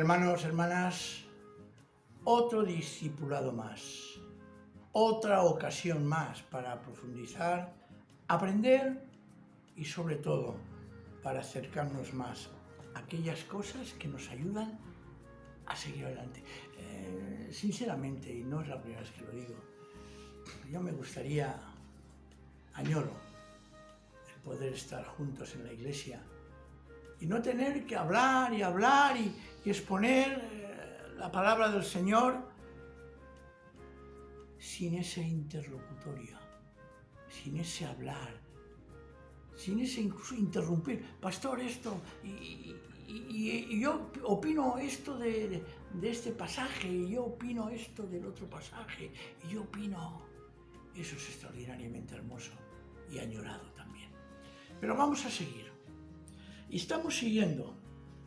hermanos, hermanas, otro discipulado más, otra ocasión más para profundizar, aprender y sobre todo para acercarnos más a aquellas cosas que nos ayudan a seguir adelante. Sinceramente, y no es la primera vez que lo digo, yo me gustaría, añoro, el poder estar juntos en la iglesia y no tener que hablar y exponer la palabra del Señor sin ese interlocutorio, sin ese hablar, sin ese incluso interrumpir. Pastor, esto, y yo opino esto de este pasaje, y yo opino esto del otro pasaje, y yo opino. Eso es extraordinariamente hermoso y añorado también. Pero vamos a seguir. Y estamos siguiendo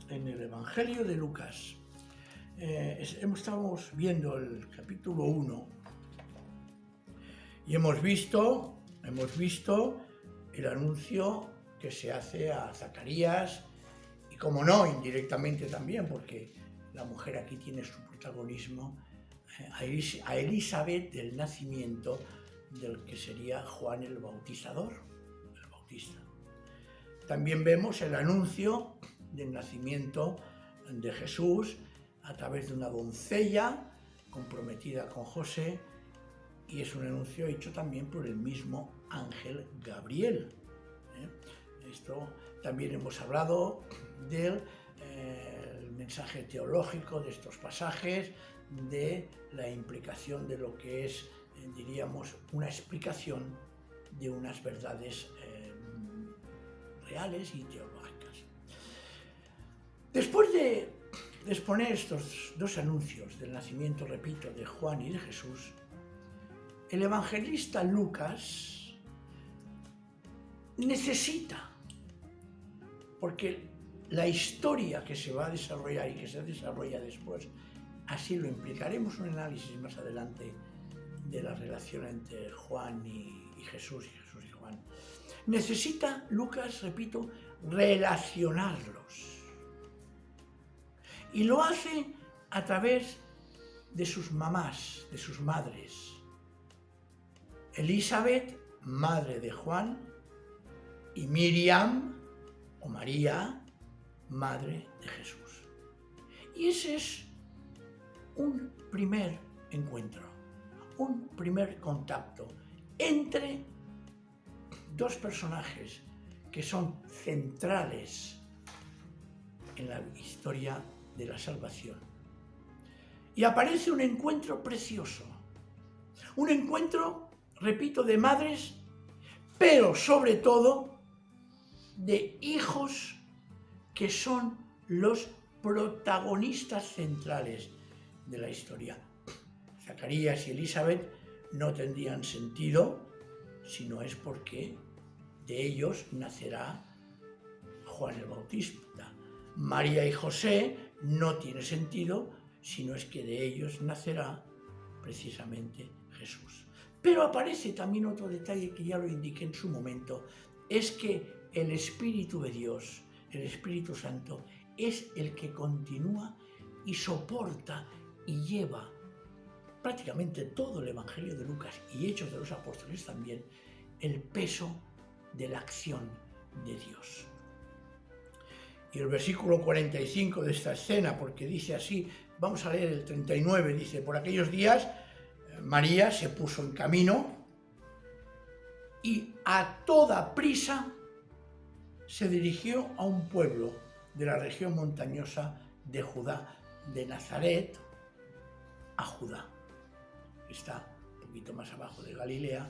en el Evangelio de Lucas. Estamos viendo el capítulo 1 y hemos visto el anuncio que se hace a Zacarías y, como no, indirectamente también, porque la mujer aquí tiene su protagonismo, a Elizabeth del nacimiento del que sería Juan el Bautizador, el Bautista. También vemos el anuncio del nacimiento de Jesús a través de una doncella comprometida con José, y es un anuncio hecho también por el mismo ángel Gabriel. Esto también hemos hablado del mensaje teológico de estos pasajes, de la implicación de lo que es, diríamos, una explicación de unas verdades reales y teológicas. Después de exponer estos dos anuncios del nacimiento, repito, de Juan y de Jesús, el evangelista Lucas necesita, porque la historia que se va a desarrollar y que se desarrolla después, así lo implicaremos un análisis más adelante de la relación entre Juan y Jesús y Juan. Necesita Lucas, repito, relacionarlos. Y lo hace a través de sus mamás, de sus madres. Elizabeth, madre de Juan, y Miriam, o María, madre de Jesús. Y ese es un primer encuentro, un primer contacto entre dos personajes que son centrales en la historia de la salvación. Y aparece un encuentro precioso, un encuentro, repito, de madres, pero sobre todo de hijos que son los protagonistas centrales de la historia. Zacarías y Elizabeth no tendrían sentido si no es porque de ellos nacerá Juan el Bautista. María y José no tiene sentido si no es que de ellos nacerá precisamente Jesús. Pero aparece también otro detalle que ya lo indiqué en su momento, es que el Espíritu de Dios, el Espíritu Santo, es el que continúa y soporta y lleva prácticamente todo el Evangelio de Lucas y Hechos de los Apóstoles también, el peso de la acción de Dios. Y el versículo 45 de esta escena, porque dice así, vamos a leer el 39, dice: por aquellos días María se puso en camino y a toda prisa se dirigió a un pueblo de la región montañosa de Judá, de Nazaret a Judá. Está un poquito más abajo de Galilea,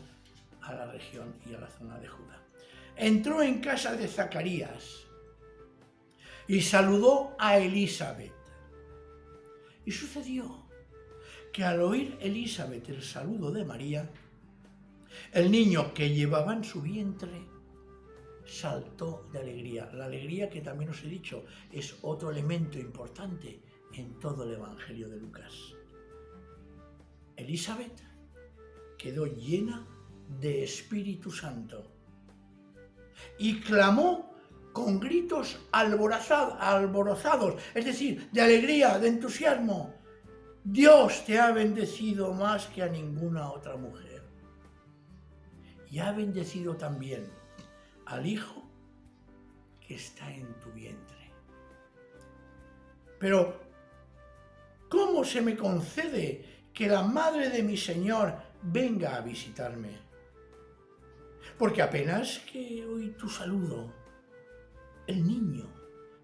a la región y a la zona de Judá. Entró en casa de Zacarías y saludó a Elizabeth. Y sucedió que al oír Elizabeth el saludo de María, el niño que llevaba en su vientre saltó de alegría. La alegría, que también os he dicho, es otro elemento importante en todo el Evangelio de Lucas. Elizabeth quedó llena de Espíritu Santo y clamó con gritos alborozados, es decir, de alegría, de entusiasmo: Dios te ha bendecido más que a ninguna otra mujer, y ha bendecido también al hijo que está en tu vientre. Pero, ¿cómo se me concede que la madre de mi Señor venga a visitarme? Porque apenas que oí tu saludo, el niño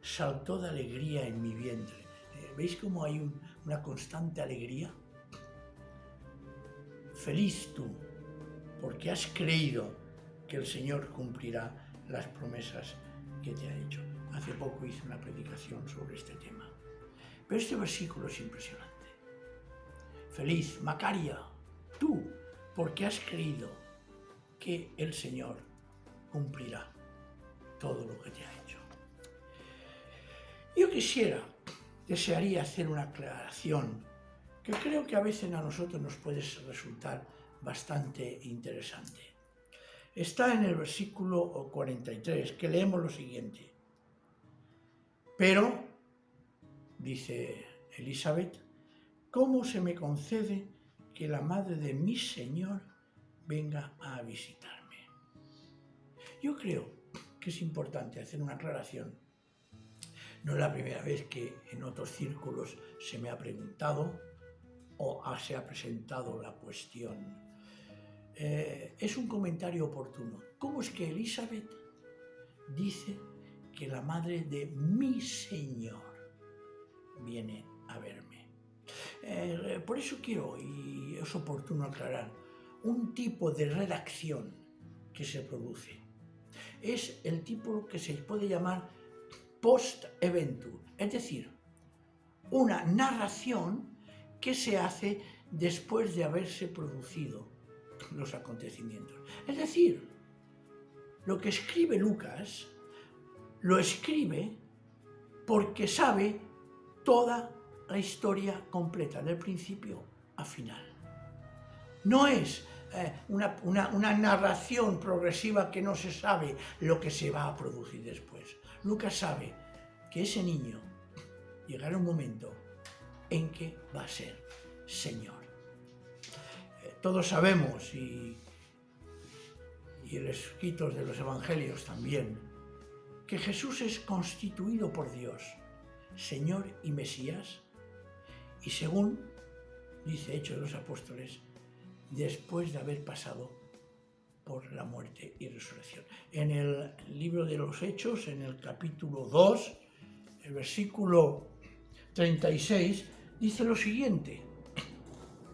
saltó de alegría en mi vientre. ¿Veis cómo hay una constante alegría? Feliz tú, porque has creído que el Señor cumplirá las promesas que te ha hecho. Hace poco hice una predicación sobre este tema. Pero este versículo es impresionante. Feliz, Macaria, tú, porque has creído que el Señor cumplirá todo lo que te ha hecho. Yo desearía hacer una aclaración que creo que a veces a nosotros nos puede resultar bastante interesante. Está en el versículo 43, que leemos lo siguiente: pero, dice Elizabeth, ¿cómo se me concede que la madre de mi Señor venga a visitarme? Yo creo que es importante hacer una aclaración. No es la primera vez que en otros círculos se me ha preguntado o se ha presentado la cuestión. Es un comentario oportuno. ¿Cómo es que Elizabeth dice que la madre de mi Señor viene a verme? Por eso quiero, y es oportuno aclarar, un tipo de redacción que se produce. Es el tipo que se puede llamar post-eventum, es decir, una narración que se hace después de haberse producido los acontecimientos. Es decir, lo que escribe Lucas lo escribe porque sabe toda la historia completa, del principio a final. No es una narración progresiva que no se sabe lo que se va a producir después. Lucas sabe que ese niño llegará un momento en que va a ser Señor. Todos sabemos, y en los escritos de los evangelios también, que Jesús es constituido por Dios Señor y Mesías, y según dice Hechos de los Apóstoles, después de haber pasado por la muerte y resurrección. En el libro de los Hechos, en el capítulo 2, el versículo 36, dice lo siguiente,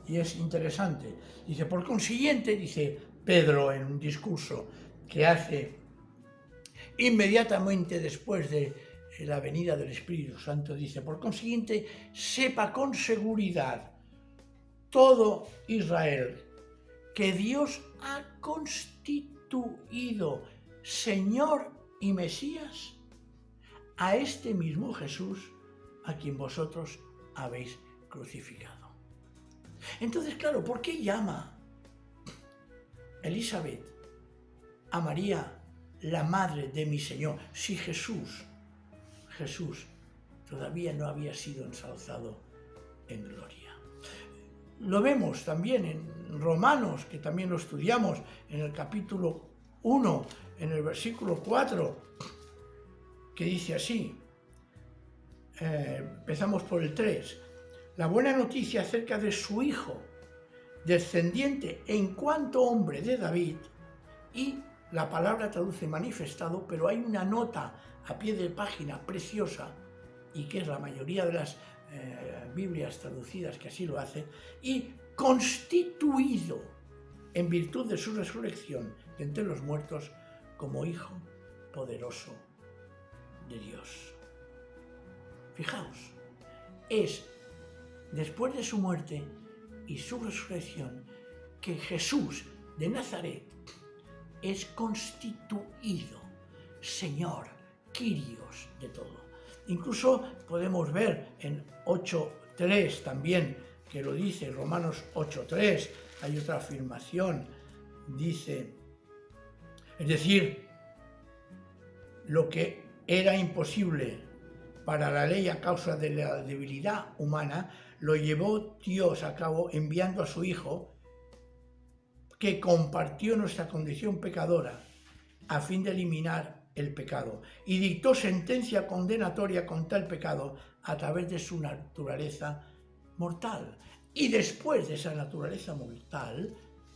y es interesante. Dice, por consiguiente, dice Pedro en un discurso que hace inmediatamente después de la venida del Espíritu Santo, dice, por consiguiente, sepa con seguridad todo Israel que Dios ha constituido Señor y Mesías a este mismo Jesús a quien vosotros habéis crucificado. Entonces, claro, ¿por qué llama Elizabeth a María la madre de mi Señor si Jesús todavía no había sido ensalzado en gloria? Lo vemos también en Romanos, que también lo estudiamos en el capítulo 1, en el versículo 4, que dice así, empezamos por el 3, la buena noticia acerca de su Hijo, descendiente en cuanto hombre de David, y la palabra traduce manifestado, pero hay una nota a pie de página preciosa, y que es la mayoría de las Biblias traducidas que así lo hacen, y constituido en virtud de su resurrección de entre los muertos como Hijo poderoso de Dios. Fijaos, es después de su muerte y su resurrección que Jesús de Nazaret es constituido Señor, Kyrios de todo. Incluso podemos ver en 8.3 también, que lo dice Romanos 8.3, hay otra afirmación, dice, es decir, lo que era imposible para la ley a causa de la debilidad humana, lo llevó Dios a cabo enviando a su Hijo, que compartió nuestra condición pecadora a fin de eliminar el pecado y dictó sentencia condenatoria contra el pecado a través de su naturaleza mortal. Y después de esa naturaleza mortal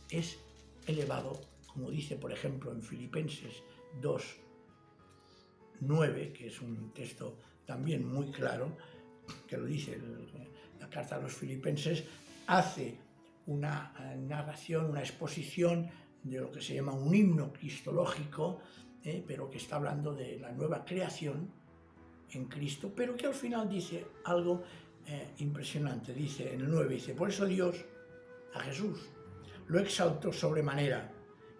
es elevado, como dice por ejemplo en Filipenses 2:9, que es un texto también muy claro, que lo dice la carta a los Filipenses, hace una narración, una exposición de lo que se llama un himno cristológico, pero que está hablando de la nueva creación en Cristo, pero que al final dice algo impresionante. Dice en el 9, dice, por eso Dios a Jesús lo exaltó sobremanera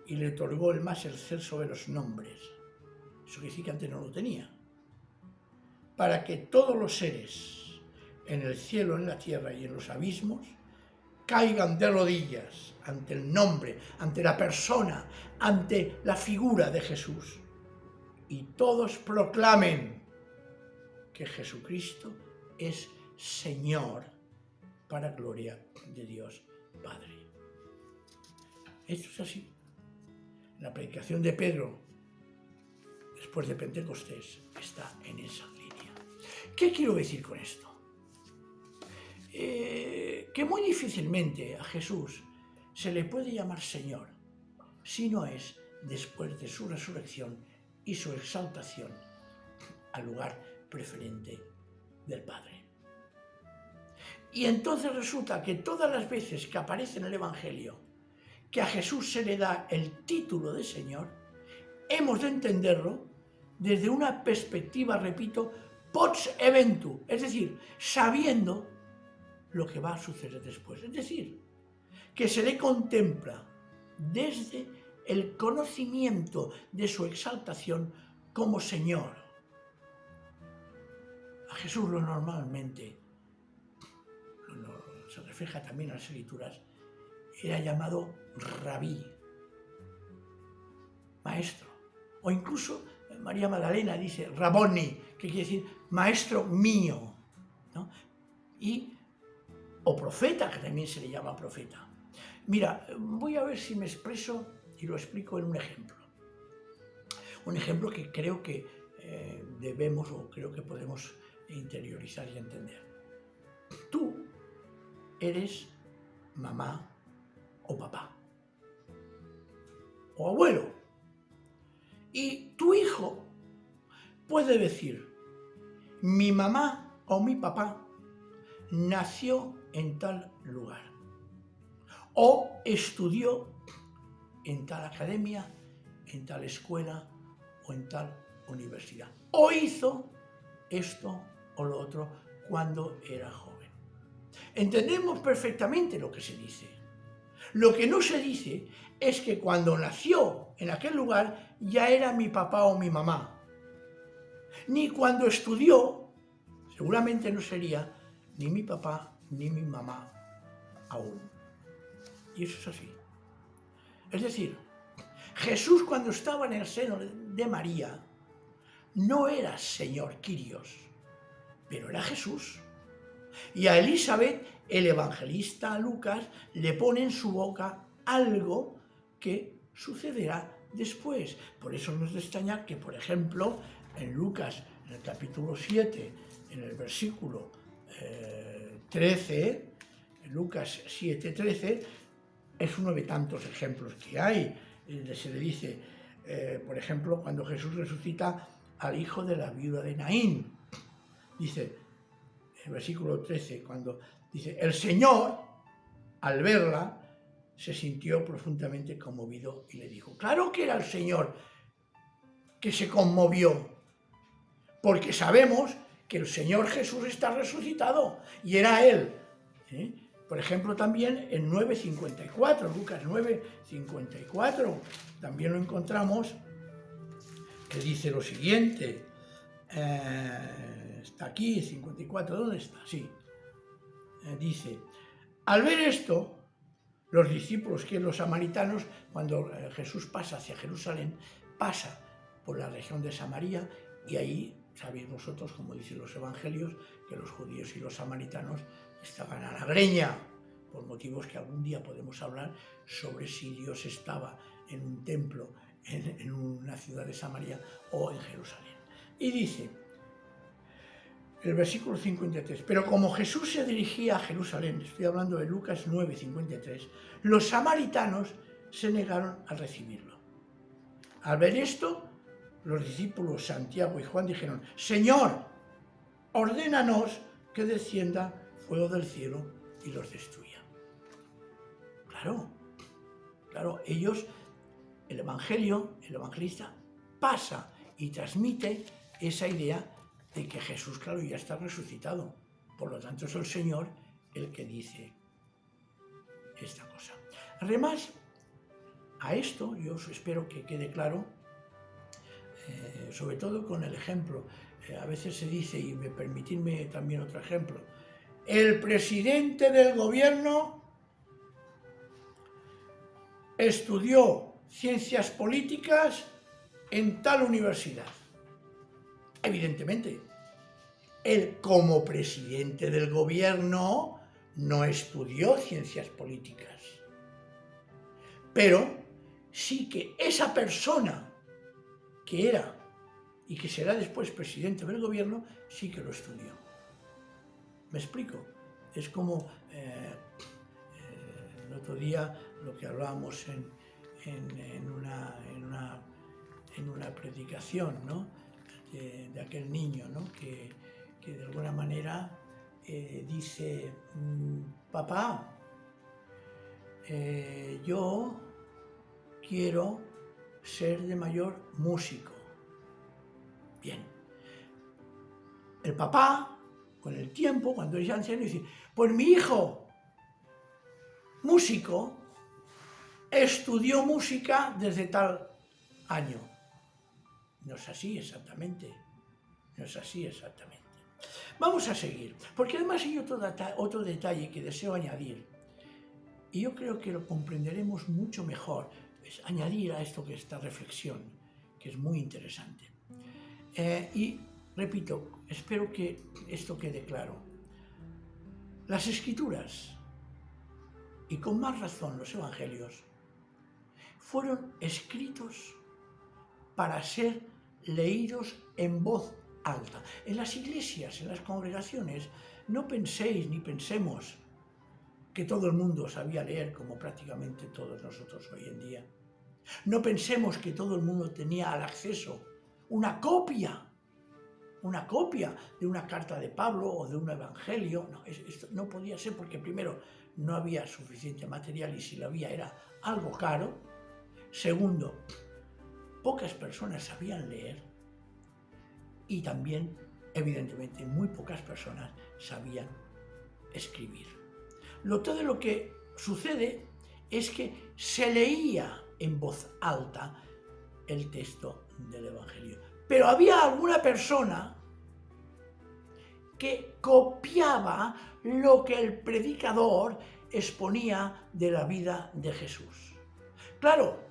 y le otorgó el más excelso de los nombres. Eso quiere decir que antes no lo tenía. Para que todos los seres en el cielo, en la tierra y en los abismos caigan de rodillas ante el nombre, ante la persona, ante la figura de Jesús, y todos proclamen que Jesucristo es Señor para gloria de Dios Padre. Esto es así. La predicación de Pedro después de Pentecostés está en esa línea. ¿Qué quiero decir con esto? Que muy difícilmente a Jesús se le puede llamar Señor si no es después de su resurrección y su exaltación al lugar preferente del Padre. Y entonces resulta que todas las veces que aparece en el Evangelio que a Jesús se le da el título de Señor, hemos de entenderlo desde una perspectiva, repito, post eventu, es decir, sabiendo lo que va a suceder después. Es decir, que se le contempla desde el conocimiento de su exaltación como Señor. A Jesús lo normalmente, se refleja también en las Escrituras, era llamado Rabí, maestro. O incluso María Magdalena dice Raboni, que quiere decir maestro mío, ¿no? O profeta, que también se le llama profeta. Mira, voy a ver si me expreso y lo explico en un ejemplo. Un ejemplo que creo que debemos o creo que podemos interiorizar y entender. Tú eres mamá o papá o abuelo, y tu hijo puede decir, mi mamá o mi papá nació en tal lugar o estudió en tal academia, en tal escuela o en tal universidad, o hizo esto o lo otro cuando era joven. Entendemos perfectamente lo que se dice. Lo que no se dice es que cuando nació en aquel lugar ya era mi papá o mi mamá. Ni cuando estudió, seguramente no sería ni mi papá ni mi mamá aún. Y eso es así. Es decir, Jesús cuando estaba en el seno de María no era Señor Kyrios, pero era Jesús. Y a Elizabeth, el evangelista Lucas, le pone en su boca algo que sucederá después. Por eso no es de extrañar que, por ejemplo, en Lucas, en el capítulo 7, en el versículo 13, Lucas 7:13, es uno de tantos ejemplos que hay. Se le dice, por ejemplo, cuando Jesús resucita al hijo de la viuda de Naín, dice, el versículo 13, cuando dice, el Señor, al verla, se sintió profundamente conmovido y le dijo, claro que era el Señor que se conmovió, porque sabemos que el Señor Jesús está resucitado y era Él. Por ejemplo, también en 9:54, Lucas 9:54, también lo encontramos, que dice lo siguiente, está aquí, 54, ¿dónde está? Sí, dice, al ver esto, los discípulos, que los samaritanos, cuando Jesús pasa hacia Jerusalén, pasa por la región de Samaria Y ahí sabéis vosotros, como dicen los evangelios, que los judíos y los samaritanos estaban a la greña, por motivos que algún día podemos hablar sobre si Dios estaba en un templo, en una ciudad de Samaria o en Jerusalén. Y dice el versículo 53, pero como Jesús se dirigía a Jerusalén, estoy hablando de Lucas 9, 53, los samaritanos se negaron a recibirlo. Al ver esto, los discípulos Santiago y Juan dijeron, Señor, ordénanos que descienda fuego del cielo y los destruya. Claro, ellos, el evangelista, pasa y transmite esa idea de que Jesús, claro, ya está resucitado. Por lo tanto, es el Señor el que dice esta cosa. Además, a esto yo espero que quede claro, sobre todo con el ejemplo. A veces se dice, y permitidme también otro ejemplo, el presidente del gobierno estudió ciencias políticas en tal universidad. Evidentemente, él como presidente del gobierno no estudió ciencias políticas, pero sí que esa persona que era y que será después presidente del gobierno, sí que lo estudió. ¿Me explico? Es como el otro día lo que hablábamos en una predicación, ¿no? de aquel niño, ¿no? que de alguna manera dice, papá, yo quiero ser de mayor músico. Bien. El papá, con el tiempo, cuando es anciano, dice, pues mi hijo, músico, estudió música desde tal año. No es así exactamente. Vamos a seguir, porque además hay otro detalle que deseo añadir, y yo creo que lo comprenderemos mucho mejor, es añadir a esta reflexión, que es muy interesante. Y repito, espero que esto quede claro. Las Escrituras, y con más razón los Evangelios, fueron escritos para ser leídos en voz alta. En las iglesias, en las congregaciones, no penséis ni pensemos que todo el mundo sabía leer como prácticamente todos nosotros hoy en día. No pensemos que todo el mundo tenía al acceso una copia de una carta de Pablo o de un evangelio. No, esto no podía ser porque primero no había suficiente material y si lo había era algo caro. Segundo, pocas personas sabían leer y también, evidentemente, muy pocas personas sabían escribir. Todo lo que sucede es que se leía en voz alta el texto del Evangelio. Pero había alguna persona que copiaba lo que el predicador exponía de la vida de Jesús. Claro,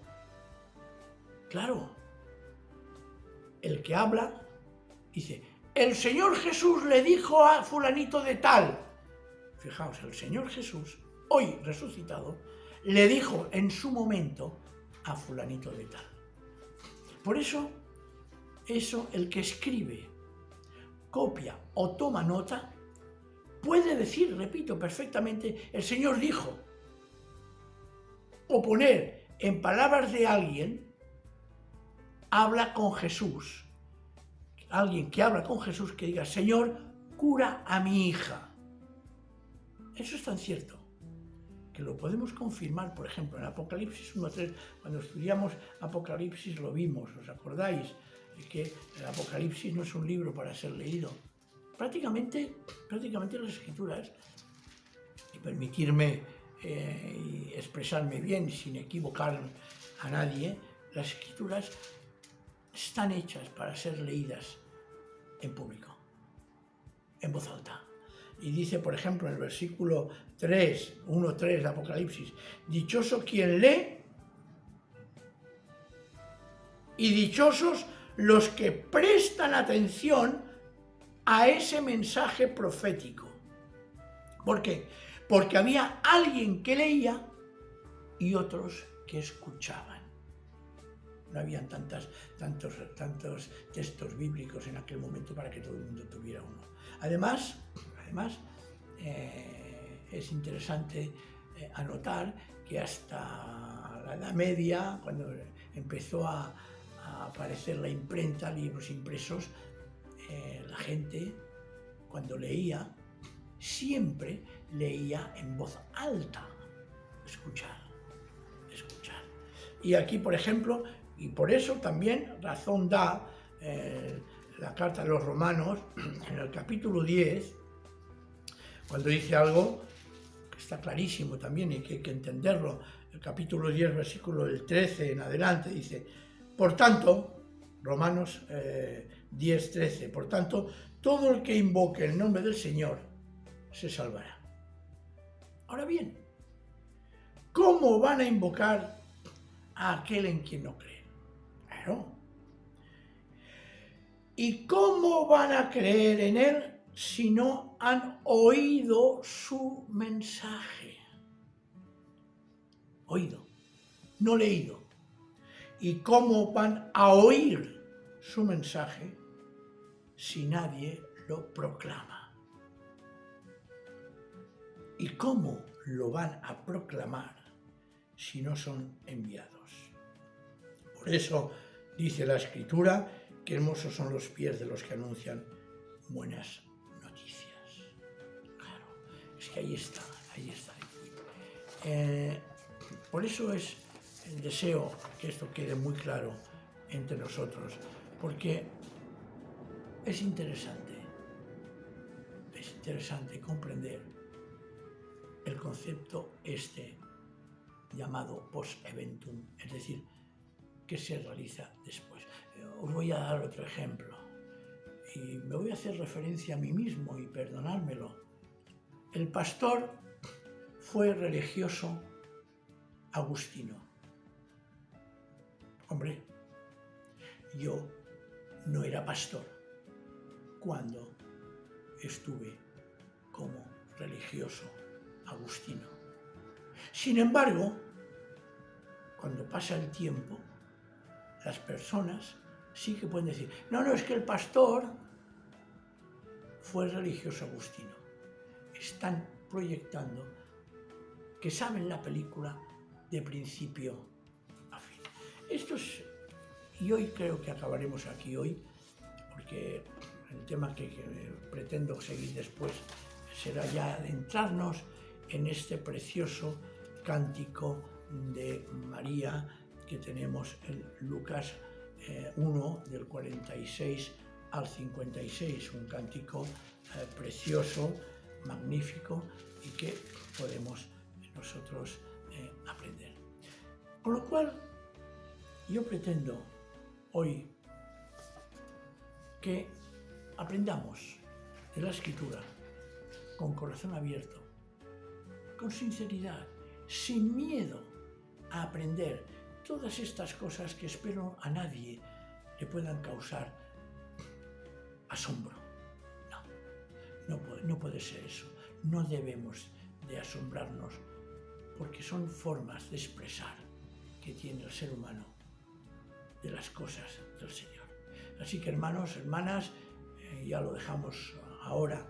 el que habla dice, el Señor Jesús le dijo a fulanito de tal. Fijaos, el Señor Jesús, hoy resucitado, le dijo en su momento a fulanito de tal. Por eso, el que escribe, copia o toma nota, puede decir, repito, perfectamente, el Señor dijo, o poner en palabras de alguien, habla con Jesús. Alguien que habla con Jesús que diga, Señor, cura a mi hija. Eso es tan cierto que lo podemos confirmar, por ejemplo, en Apocalipsis 1.3, cuando estudiamos Apocalipsis lo vimos, ¿os acordáis? Que el Apocalipsis no es un libro para ser leído. Prácticamente las Escrituras, y permitirme expresarme bien sin equivocar a nadie, las Escrituras están hechas para ser leídas en público, en voz alta. Y dice, por ejemplo, en el versículo 1.3 de Apocalipsis, dichoso quien lee y dichosos los que prestan atención a ese mensaje profético. ¿Por qué? Porque había alguien que leía y otros que escuchaban. No habían tantos textos bíblicos en aquel momento para que todo el mundo tuviera uno. Además, es interesante anotar que hasta la Edad Media, cuando empezó a aparecer la imprenta, libros impresos, la gente, cuando leía, siempre leía en voz alta. Escuchar. Y aquí, por ejemplo, y por eso también razón da la carta a los Romanos, en el capítulo 10, cuando dice algo que está clarísimo también y que hay que entenderlo. El capítulo 10, versículo del 13 en adelante, dice: por tanto, Romanos 10, 13, por tanto, todo el que invoque el nombre del Señor se salvará. Ahora bien, ¿cómo van a invocar a aquel en quien no creen? Claro. ¿Y cómo van a creer en él si no han oído su mensaje? Oído, no leído. ¿Y cómo van a oír su mensaje si nadie lo proclama? ¿Y cómo lo van a proclamar si no son enviados? Por eso dice la Escritura que hermosos son los pies de los que anuncian buenas noticias. Claro, es que ahí está. Por eso es el deseo que esto quede muy claro entre nosotros, porque es interesante comprender el concepto llamado post-eventum, es decir, que se realiza después. Os voy a dar otro ejemplo y me voy a hacer referencia a mí mismo y perdonármelo. El pastor fue religioso agustino. Hombre, yo no era pastor cuando estuve como religioso agustino. Sin embargo, cuando pasa el tiempo, las personas sí que pueden decir: no, es que el pastor fue religioso agustino. Están proyectando que saben la película de principio a fin. Y hoy creo que acabaremos aquí hoy, porque el tema que pretendo seguir después será ya adentrarnos en este precioso cántico de María que tenemos en Lucas 1, del 46 al 56, un cántico precioso, magnífico, y que podemos nosotros aprender. Con lo cual, yo pretendo hoy que aprendamos de la Escritura con corazón abierto, con sinceridad, sin miedo a aprender todas estas cosas que espero a nadie le puedan causar asombro. No puede ser eso. No debemos de asombrarnos, porque son formas de expresar que tiene el ser humano de las cosas del Señor. Así que, hermanos, hermanas, ya lo dejamos ahora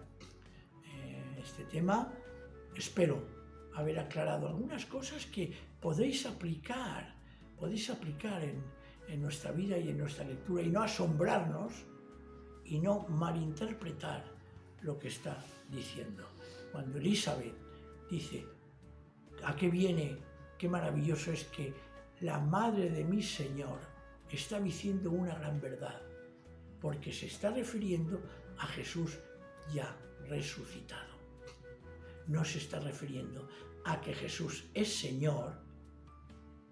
este tema. Espero haber aclarado algunas cosas que podéis aplicar en nuestra vida y en nuestra lectura, y no asombrarnos y no malinterpretar lo que está diciendo. Cuando Elizabeth dice: ¿a qué viene? Qué maravilloso es que la madre de mi Señor está diciendo una gran verdad, porque se está refiriendo a Jesús ya resucitado. No se está refiriendo a que Jesús es Señor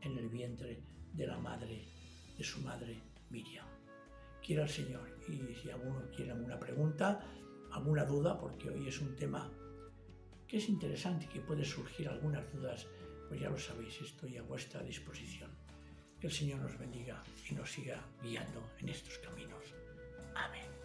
en el vientre de su madre Miriam. Quiera el Señor, y si alguno quiere alguna pregunta, alguna duda, porque hoy es un tema que es interesante y que puede surgir algunas dudas, pues ya lo sabéis, estoy a vuestra disposición. Que el Señor nos bendiga y nos siga guiando en estos caminos. Amén.